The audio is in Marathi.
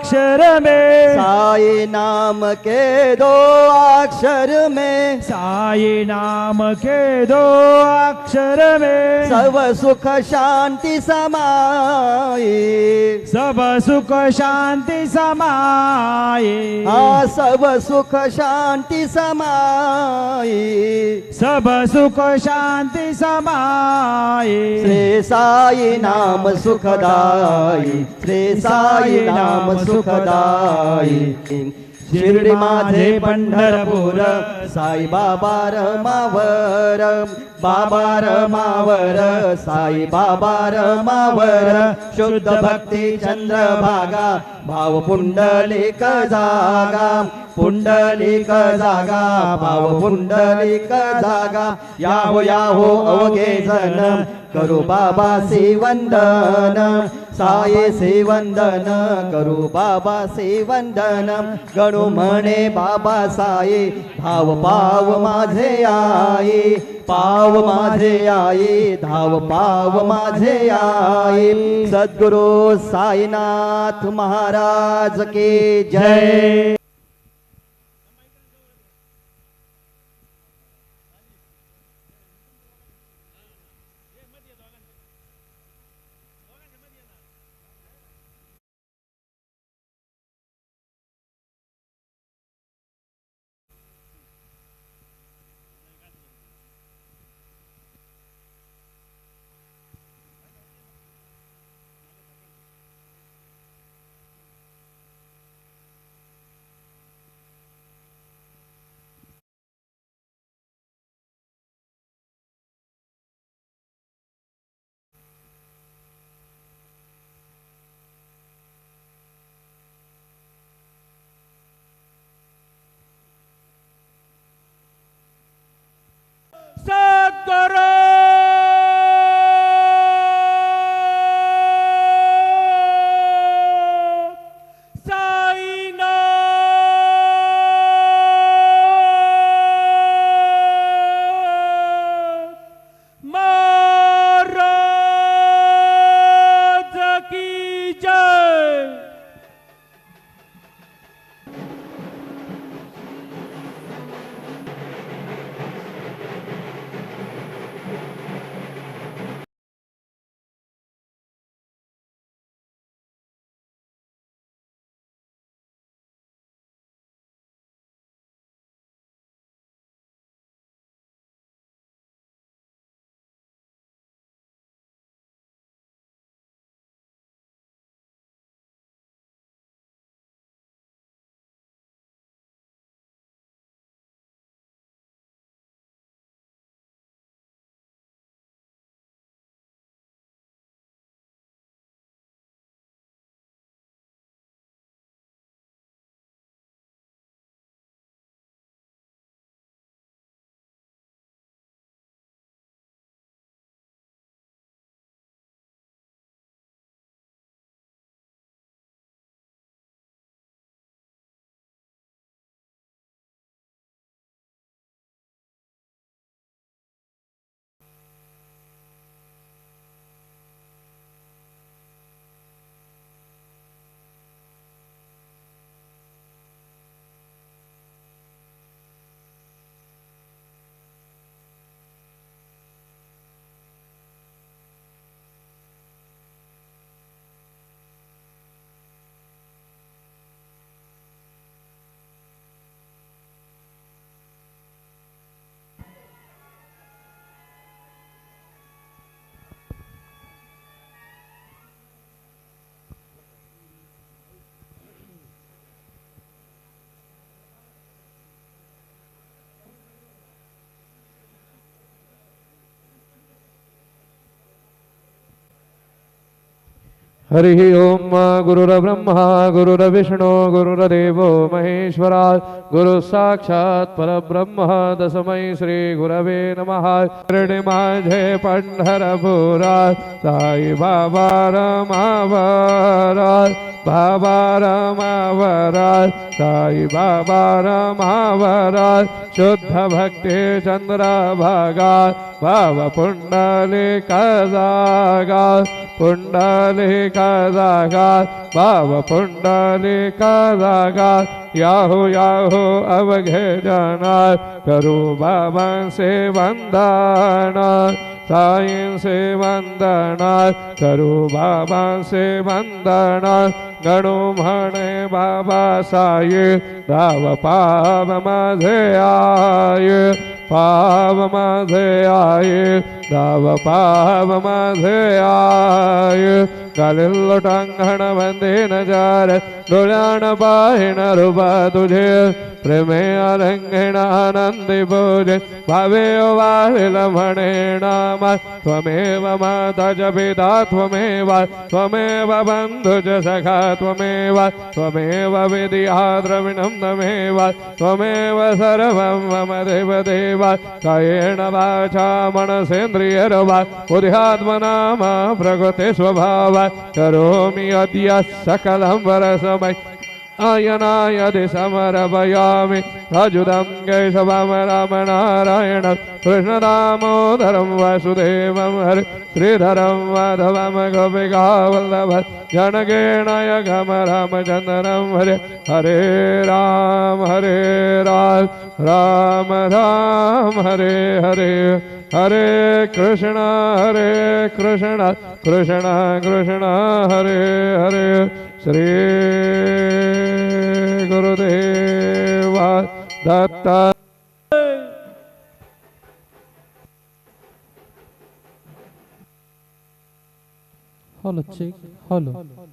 अक्षर में, साई नाम के दो अक्षर में, साई नाम के दो अक्षर में, सब सुख शांति समाई, सब सुख शांति समाए, हाँ सब सुख शांति समाई, सब सुख शांति समाए। श्री साई नाम सुखदाई, श्री साई नाम सुखदाई। शिर्डी माझे पंढरपूर, साई बाबा रमावर, बाबा रमावर, साई बाबा रमावर। शुद्ध भक्ती चंद्रभागा, भाव पुंडलिक जागा, पुंडलिक जागा, भाव पुंडलिक जागा। याहो याहो अवघे जन, करू बाबासी वंदन, सायेसी वंदन, करू बाबासी वंदन। गणू म्हणे बाबा साये, भाव पाव माझे आई, पाव माझे आई, धाव पाव माझे आई। सद्गुरु साईनाथ महाराज की जय। सद्गुरु हरि ओम गुरुर्ब्रह्मा गुरुर्विष्णु गुरुर्देवो महेश्वरा गुरु साक्षात् परब्रह्म तस्मै श्री गुरवे नमः। शिर्डी माझे पंढरपुरा, साई बाबा रमावरा, बाबा रमावरा, साई बाबा रमावरा। शुद्ध भक्ति चंद्रभागा, भाव पुंडलिक जागा, पुंडलिक जागात भाव पुंडलिका जागात याहो याहो अवघे जनात करू बाबांचे वंदन साईंचे वंदनात करू बाबांचे वंदनात गणू म्हणे बाबा साई धाव पाव माझे आये पाव माझे आये धाव पाव माझे आये गालिल टांगण वंदे जार डोळ्यान पाहिण रूपा तुझे प्रेमे अलंघण आनंदी पूजे भावे वाहिल म्हणे नामा त्वमेव माता च पिता त्वमेव त्वमेव बंधुज सखा त्वमेव त्वमेव विद्या द्रविणं त्वमेव त्वमेव सर्वं मम देव देव कायेन वाचा मनसेन्द्रियर्वा बुद्ध्यात्मना मा प्रकृते स्वभाव करोमि अद्य सकलं वरसमय आयनाय समर्पयामि अच्युतं केशवं रामनारायण कृष्णदामोदरं वासुदेवं Hari श्रीधरं माधवं गोपिकावल्लभं जनगणनायकं रामचन्द्रं Hare Hare Ram Ram Ram Hare Hare Hare Krishna Krishna Krishna Hare Hare Shri Gurudev Datta Hello, check. Hello.